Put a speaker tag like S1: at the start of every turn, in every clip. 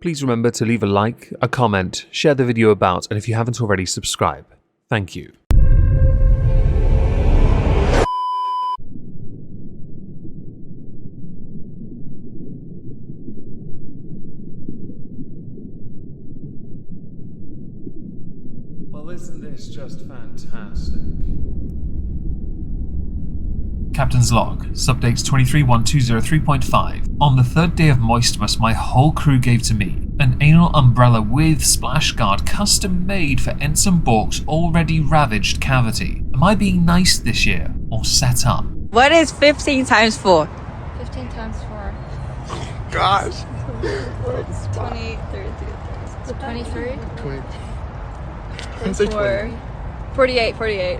S1: please remember to leave a like, a comment, share the video about, and if you haven't already, subscribe. Thank you. Well, isn't this just fantastic? Captain's log, subdates 231203.5. On the third day of Moistmas, my whole crew gave to me an anal umbrella with splash guard custom made for Ensign Bork's already ravaged cavity. Am I being nice this year, or set up?
S2: What is 15 times 4?
S3: 15 times 4.
S4: Gosh.
S3: It's 20, 33. 23?
S4: 24.
S3: 48. 48.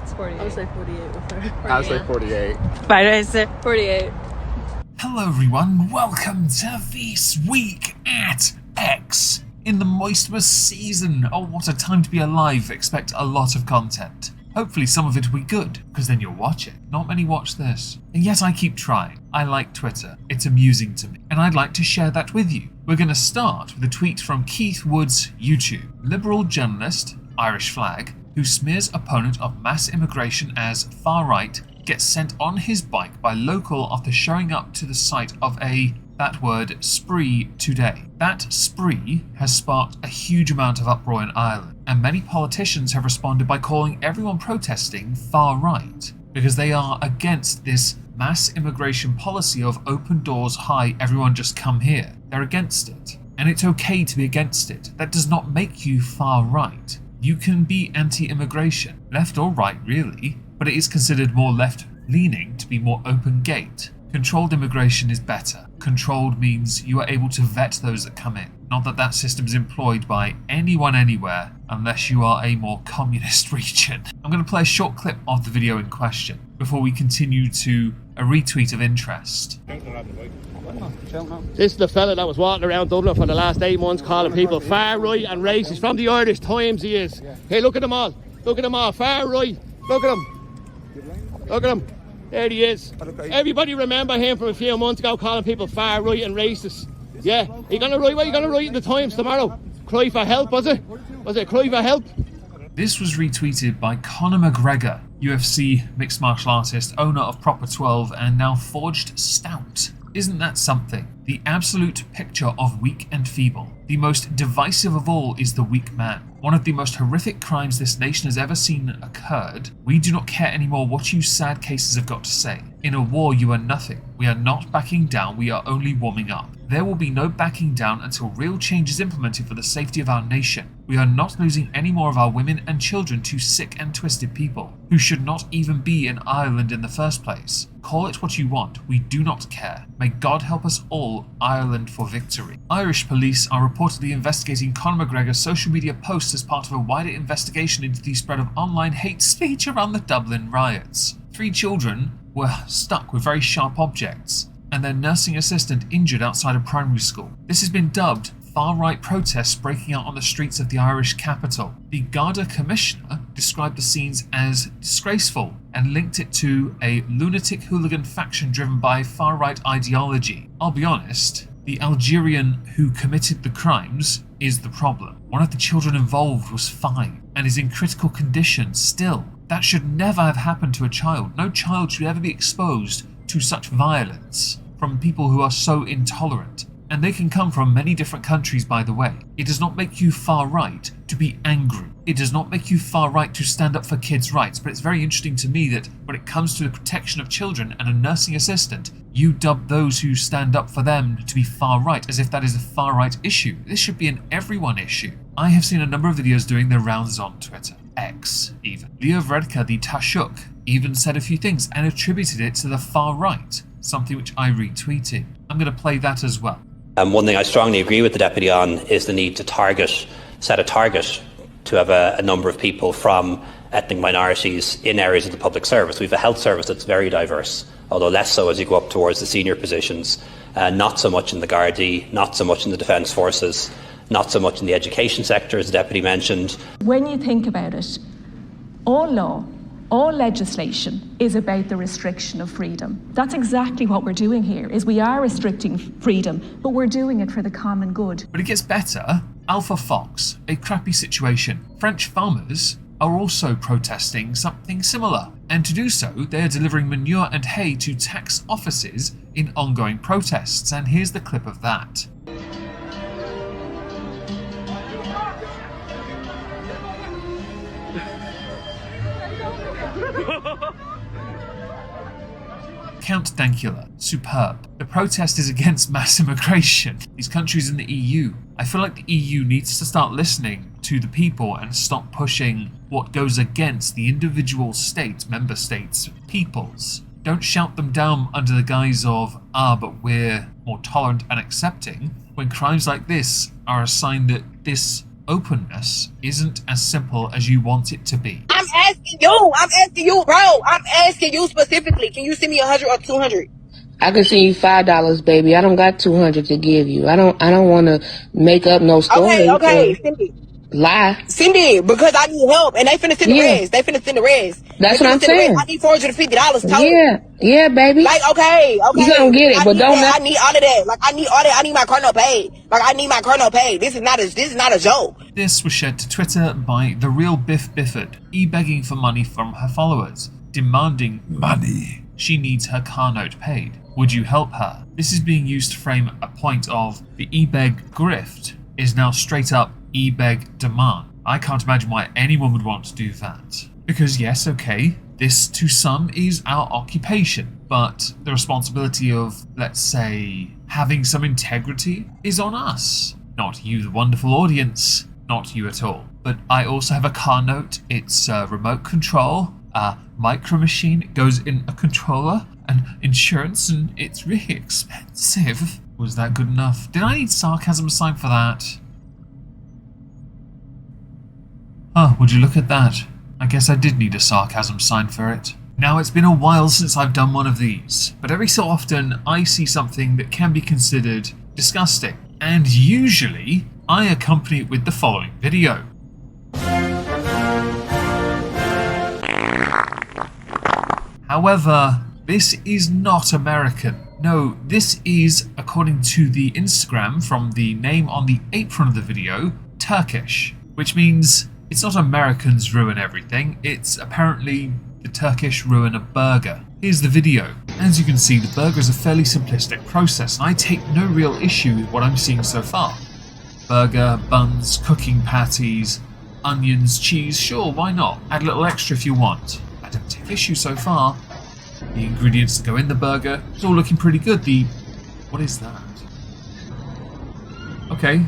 S3: It's 48.
S5: I would say 48 with her.
S4: I would say 48.
S2: But is it
S3: 48.
S1: Hello everyone, welcome to this week at X. In the Moistmas season. Oh, what a time to be alive. Expect a lot of content. Hopefully some of it will be good, because then you'll watch it. Not many watch this. And yet I keep trying. I like Twitter. It's amusing to me. And I'd like to share that with you. We're going to start with a tweet from Keith Wood's YouTube. Liberal journalist, Irish flag, who smears opponent of mass immigration as far-right, gets sent on his bike by local after showing up to the site of that word, spree today. That spree has sparked a huge amount of uproar in Ireland, and many politicians have responded by calling everyone protesting far-right, because they are against this mass immigration policy of open doors, hi, everyone just come here. They're against it, and it's okay to be against it. That does not make you far-right. You can be anti-immigration, left or right really, but it is considered more left-leaning to be more open gate. Controlled immigration is better. Controlled means you are able to vet those that come in. Not that that system is employed by anyone anywhere, unless you are a more communist region. I'm going to play a short clip of the video in question, before we continue to a retweet of interest.
S6: This is the fella that was walking around Dublin for the last 8 months calling people far right and racist. From the Irish Times he is. Hey, look at them all. Look at them all. Far right. Look at him. Look at him. There he is. Everybody remember him from a few months ago calling people far right and racist. Yeah. What are you going to write in the Times tomorrow? Cry for help, was it? Was it cry for help?
S1: This was retweeted by Conor McGregor, UFC mixed martial artist, owner of Proper 12 and now Forged Stout. Isn't that something? The absolute picture of weak and feeble. The most divisive of all is the weak man. One of the most horrific crimes this nation has ever seen occurred. We do not care anymore what you sad cases have got to say. In a war you are nothing. We are not backing down, we are only warming up. There will be no backing down until real change is implemented for the safety of our nation. We are not losing any more of our women and children to sick and twisted people, who should not even be in Ireland in the first place. Call it what you want, we do not care. May God help us all, Ireland for victory. Irish police are reportedly investigating Conor McGregor's social media posts as part of a wider investigation into the spread of online hate speech around the Dublin riots. 3 children were stuck with very sharp objects, and their nursing assistant injured outside a primary school. This has been dubbed far-right protests breaking out on the streets of the Irish capital. The Garda commissioner described the scenes as disgraceful and linked it to a lunatic hooligan faction driven by far-right ideology. I'll be honest, the Algerian who committed the crimes is the problem. One of the children involved was 5 and is in critical condition still. That should never have happened to a child. No child should ever be exposed to such violence from people who are so intolerant. And they can come from many different countries, by the way. It does not make you far right to be angry. It does not make you far right to stand up for kids' rights. But it's very interesting to me that when it comes to the protection of children and a nursing assistant, you dub those who stand up for them to be far right, as if that is a far right issue. This should be an everyone issue. I have seen a number of videos doing their rounds on Twitter. X, even. Leo Vredka, the Tashuk, even said a few things and attributed it to the far right, something which I retweeted. I'm going to play that as well.
S7: One thing I strongly agree with the Deputy on is the need to set a target to have a number of people from ethnic minorities in areas of the public service. We have a health service that's very diverse, although less so as you go up towards the senior positions, not so much in the Gardaí, not so much in the Defence Forces, not so much in the education sector, as the Deputy mentioned.
S8: When you think about it, all law
S5: All legislation is about the restriction of freedom. That's exactly what we're doing here, is we are restricting freedom, but we're doing it for the common good.
S1: But it gets better. Alpha Fox, a crappy situation. French farmers are also protesting something similar. And to do so, they are delivering manure and hay to tax offices in ongoing protests. And here's the clip of that. Count Dankula, superb. The protest is against mass immigration. These countries in the EU. I feel like the EU needs to start listening to the people and stop pushing what goes against the individual states, member states, peoples. Don't shout them down under the guise of, but we're more tolerant and accepting, when crimes like this are a sign that this openness isn't as simple as you want it to be.
S8: I'm asking you, bro. I'm asking you specifically. Can you send me 100 or 200?
S9: I can send you $5, baby. I don't got 200 to give you. I don't want to make up no story.
S8: Okay, send it.
S9: Lie.
S8: Send it, because I need help, and they finna send the res. They finna send the res.
S9: That's what I'm saying.
S8: I need $450 total.
S9: Yeah, baby.
S8: Like, okay.
S9: You gonna get it, but don't.
S8: I need all of that. Like, I need all that. I need my car note paid. Like, I need my car note paid. This is not a joke.
S1: This was shared to Twitter by The Real Biff Bifford, begging for money from her followers, demanding money. She needs her car note paid. Would you help her? This is being used to frame a point of the ebeg grift is now straight up ebeg demand. I can't imagine why anyone would want to do that. Because yes, okay, this to some is our occupation, but the responsibility of, let's say, having some integrity is on us. Not you, the wonderful audience, not you at all. But I also have a car note, it's remote control, a micro machine, it goes in a controller, and insurance, and it's really expensive. Was that good enough? Did I need sarcasm sign for that? Oh, would you look at that? I guess I did need a sarcasm sign for it. Now, it's been a while since I've done one of these, but every so often I see something that can be considered disgusting, and usually I accompany it with the following video. However, this is not American. No, this is, according to the Instagram from the name on the apron of the video, Turkish, which means it's not Americans ruin everything, it's apparently the Turkish ruin a burger. Here's the video. As you can see, the burger is a fairly simplistic process, and I take no real issue with what I'm seeing so far. Burger, buns, cooking patties, onions, cheese, sure, why not? Add a little extra if you want. I don't take issue so far. The ingredients that go in the burger, it's all looking pretty good. What is that? Okay,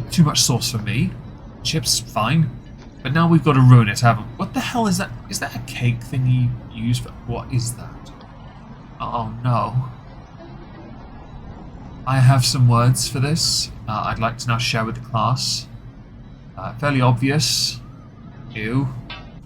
S1: too much sauce for me. Chips, fine. But now we've got to ruin it, haven't we? What the hell is that? Is that a cake thing you use for... What is that? Oh no. I have some words for this. I'd like to now share with the class. Fairly obvious. Ew.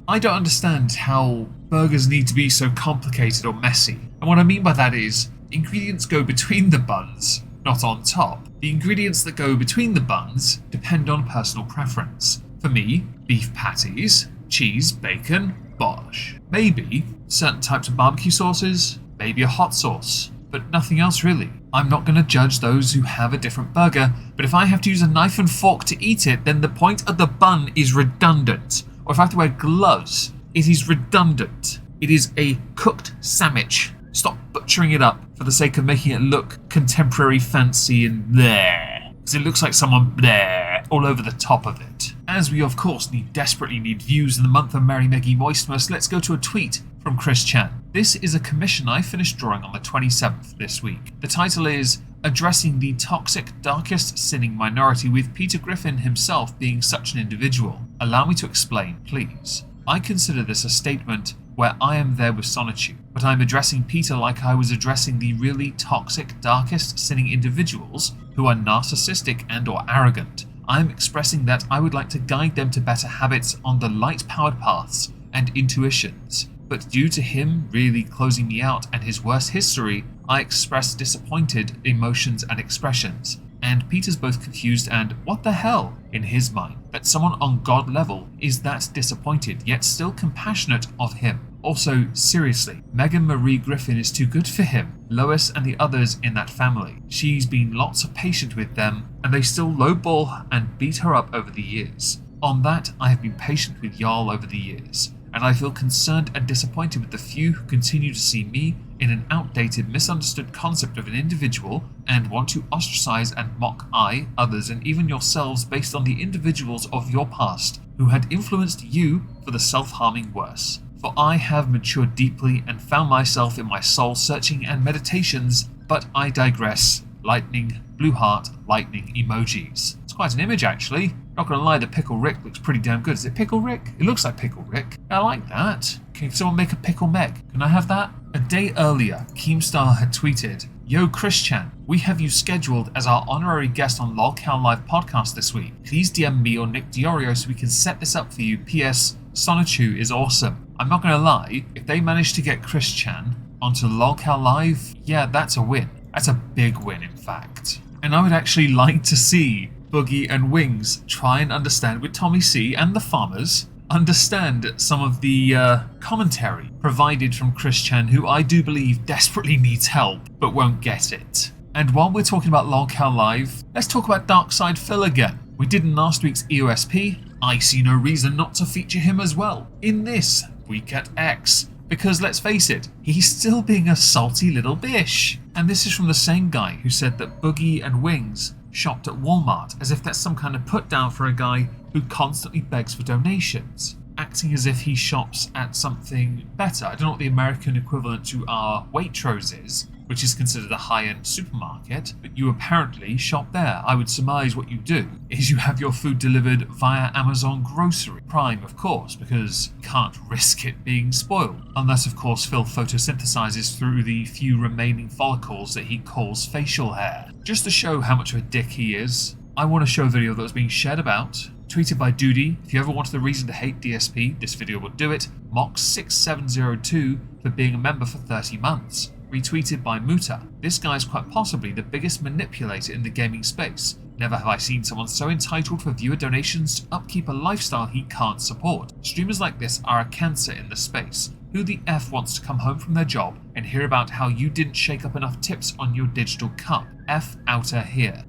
S1: I don't understand how burgers need to be so complicated or messy. And what I mean by that is, ingredients go between the buns, not on top. The ingredients that go between the buns depend on personal preference. For me, beef patties, cheese, bacon, bosh. Maybe certain types of barbecue sauces, maybe a hot sauce, but nothing else really. I'm not going to judge those who have a different burger, but if I have to use a knife and fork to eat it, then the point of the bun is redundant. Or if I have to wear gloves, it is redundant. It is a cooked sandwich. Stop butchering it up for the sake of making it look contemporary, fancy, and bleh. Because it looks like someone bleh all over the top of it. As we of course desperately need views in the month of Merry Meggy Moistmas, let's go to a tweet from Chris Chan. This is a commission I finished drawing on the 27th this week. The title is Addressing the Toxic Darkest Sinning Minority, with Peter Griffin himself being such an individual. Allow me to explain, please. I consider this a statement where I am there with sonitude, but I'm addressing Peter like I was addressing the really toxic, darkest sinning individuals who are narcissistic and or arrogant. I'm expressing that I would like to guide them to better habits on the light-powered paths and intuitions. But due to him really closing me out and his worst history, I express disappointed emotions and expressions. and Peter's both confused and what the hell in his mind that someone on God level is that disappointed yet still compassionate of him. Also, seriously, Megan Marie Griffin is too good for him. Lois and the others in that family. She's been lots of patient with them, and they still lowball and beat her up over the years. On that, I have been patient with Jarl over the years, and I feel concerned and disappointed with the few who continue to see me in an outdated, misunderstood concept of an individual and want to ostracize and mock I, others, and even yourselves based on the individuals of your past who had influenced you for the self-harming worse. For I have matured deeply and found myself in my soul searching and meditations, but I digress. Lightning, blue heart, lightning emojis. It's quite an image actually. Not gonna lie, the Pickle Rick looks pretty damn good. Is it Pickle Rick? It looks like Pickle Rick. I like that. Can someone make a Pickle Meg? Can I have that? A day earlier, Keemstar had tweeted, "Yo Christian, we have you scheduled as our honorary guest on LolCal Live podcast this week. Please DM me or Nick Diorio so we can set this up for you. P.S. Sonichu is awesome." I'm not gonna lie, if they manage to get Christian onto LolCal Live, yeah, that's a win. That's a big win, in fact. And I would actually like to see Boogie and Wings try and understand with Tommy C and the farmers, understand some of the commentary provided from Christian, who I do believe desperately needs help, but won't get it. And while we're talking about LolCal Live, let's talk about Darkside Phil again. We did in last week's EOSP. I see no reason not to feature him as well in this week at X. Because let's face it, he's still being a salty little bish. And this is from the same guy who said that Boogie and Wings shopped at Walmart, as if that's some kind of put down for a guy who constantly begs for donations, acting as if he shops at something better. I don't know what the American equivalent to our Waitrose is, which is considered a high-end supermarket, but you apparently shop there. I would surmise what you do is you have your food delivered via Amazon Grocery. Prime, of course, because you can't risk it being spoiled. Unless, of course, Phil photosynthesizes through the few remaining follicles that he calls facial hair. Just to show how much of a dick he is, I want to show a video that was being shared about, tweeted by Doody. If you ever wanted a reason to hate DSP, this video will do it. Mox6702 for being a member for 30 months. Retweeted by Muta. This guy is quite possibly the biggest manipulator in the gaming space. Never have I seen someone so entitled for viewer donations to upkeep a lifestyle he can't support. Streamers like this are a cancer in the space. Who the F wants to come home from their job and hear about how you didn't shake up enough tips on your digital cup? F outer here.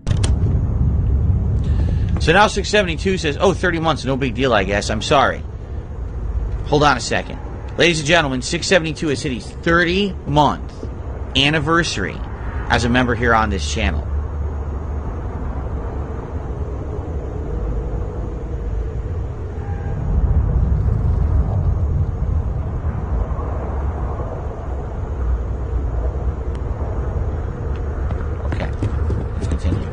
S10: So now 672 says, oh, 30 months, no big deal, I guess. I'm sorry. Hold on a second. Ladies and gentlemen, 672 has hit his 30-month anniversary as a member here on this channel. Okay, let's continue.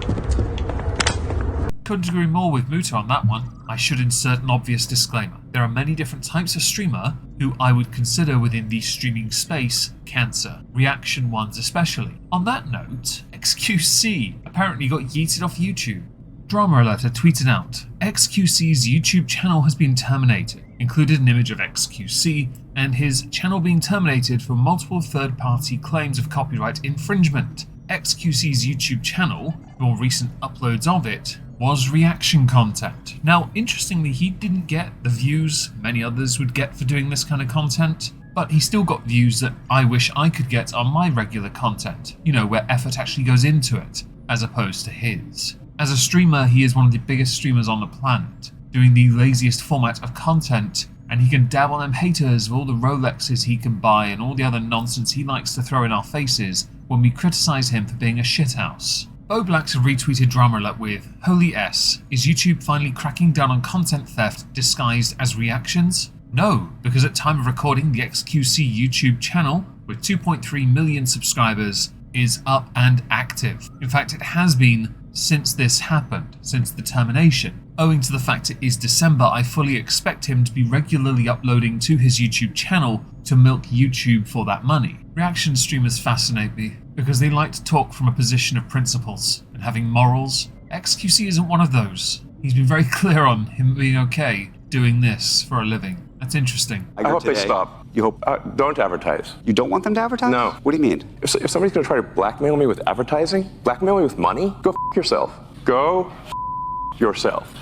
S1: Couldn't agree more with Muta on that one. I should insert an obvious disclaimer. There are many different types of streamer who I would consider within the streaming space cancer, reaction ones especially. On that note, XQC apparently got yeeted off YouTube. Drama Alert tweeted out, XQC's YouTube channel has been terminated, included an image of XQC and his channel being terminated for multiple third-party claims of copyright infringement. XQC's YouTube channel, more recent uploads of it, was reaction content. Now, interestingly, he didn't get the views many others would get for doing this kind of content, but he still got views that I wish I could get on my regular content, you know, where effort actually goes into it, as opposed to his. As a streamer, he is one of the biggest streamers on the planet, doing the laziest format of content, and he can dab on them haters of all the Rolexes he can buy and all the other nonsense he likes to throw in our faces when we criticize him for being a shithouse. Bo Blacks have retweeted Drama Alert with, Holy S, is YouTube finally cracking down on content theft disguised as reactions? No, because at time of recording, the XQC YouTube channel, with 2.3 million subscribers, is up and active. In fact, it has been since this happened, since the termination. Owing to the fact it is December, I fully expect him to be regularly uploading to his YouTube channel to milk YouTube for that money. Reaction streamers fascinate me because they like to talk from a position of principles and having morals. XQC isn't one of those. He's been very clear on him being okay doing this for a living. That's interesting.
S11: I hope they stop. You hope don't advertise.
S12: You don't want them to advertise?
S11: No.
S12: What do you mean?
S11: If somebody's going to try to blackmail me with advertising, blackmail me with money, go yourself. Go yourself.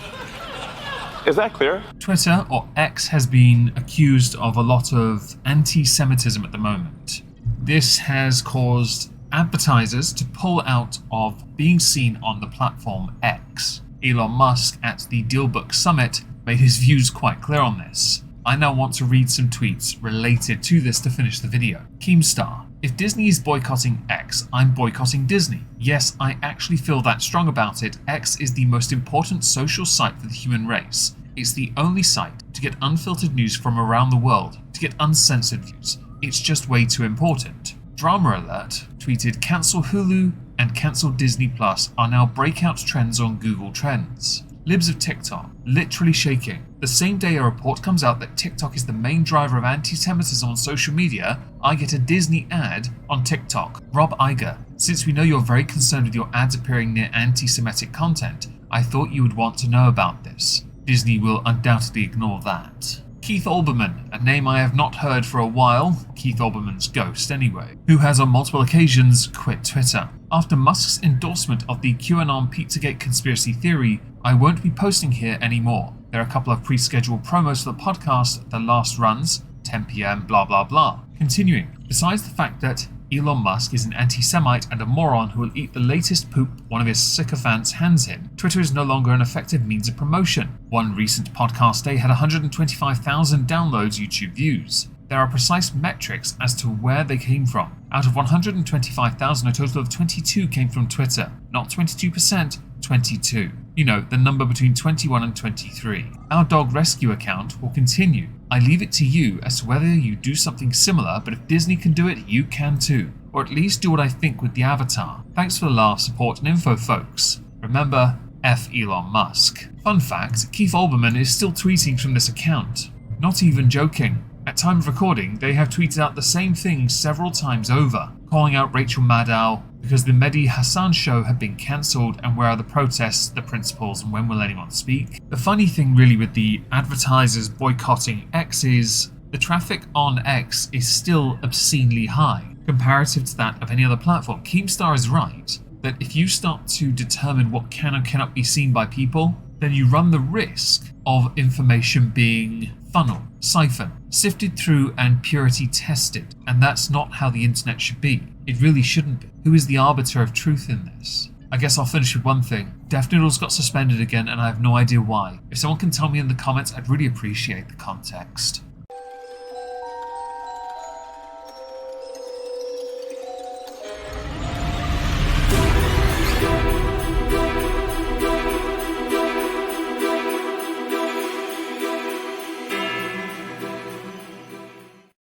S11: Is that clear?
S1: Twitter, or X, has been accused of a lot of anti-Semitism at the moment. This has caused advertisers to pull out of being seen on the platform X. Elon Musk at the DealBook Summit made his views quite clear on this. I now want to read some tweets related to this to finish the video. Keemstar: if Disney is boycotting X, I'm boycotting Disney. Yes, I actually feel that strong about it. X is the most important social site for the human race. It's the only site to get unfiltered news from around the world, to get uncensored views. It's just way too important. Drama Alert tweeted, cancel Hulu and cancel Disney Plus are now breakout trends on Google Trends. Libs of TikTok, literally shaking. The same day a report comes out that TikTok is the main driver of anti-Semitism on social media, I get a Disney ad on TikTok. Rob Iger: since we know you're very concerned with your ads appearing near anti-Semitic content, I thought you would want to know about this. Disney will undoubtedly ignore that. Keith Olbermann, a name I have not heard for a while, Keith Olbermann's ghost anyway, who has on multiple occasions quit Twitter. After Musk's endorsement of the QAnon Pizzagate conspiracy theory, I won't be posting here anymore. There are a couple of pre-scheduled promos for the podcast, the last runs, 10 PM, blah blah blah. Continuing, besides the fact that Elon Musk is an anti-Semite and a moron who will eat the latest poop one of his sycophants hands him, Twitter is no longer an effective means of promotion. One recent podcast day had 125,000 downloads, YouTube views. There are precise metrics as to where they came from. Out of 125,000, a total of 22 came from Twitter. Not 22%, 22. You know, the number between 21 and 23. Our dog rescue account will continue. I leave it to you as to whether you do something similar, but if Disney can do it, you can too. Or at least do what I think with the avatar. Thanks for the laugh, support, and info, folks. Remember, F Elon Musk. Fun fact, Keith Olbermann is still tweeting from this account. Not even joking. At time of recording, they have tweeted out the same thing several times over, calling out Rachel Maddow because the Mehdi Hassan show had been cancelled and where are the protests, the principles, and when will anyone speak? The funny thing really with the advertisers boycotting X is the traffic on X is still obscenely high comparative to that of any other platform. Keemstar is right that if you start to determine what can or cannot be seen by people, then you run the risk of information being funneled, siphoned, sifted through and purity tested. And that's not how the internet should be. It really shouldn't be. Who is the arbiter of truth in this? I guess I'll finish with one thing. Def Noodles got suspended again and I have no idea why. If someone can tell me in the comments, I'd really appreciate the context.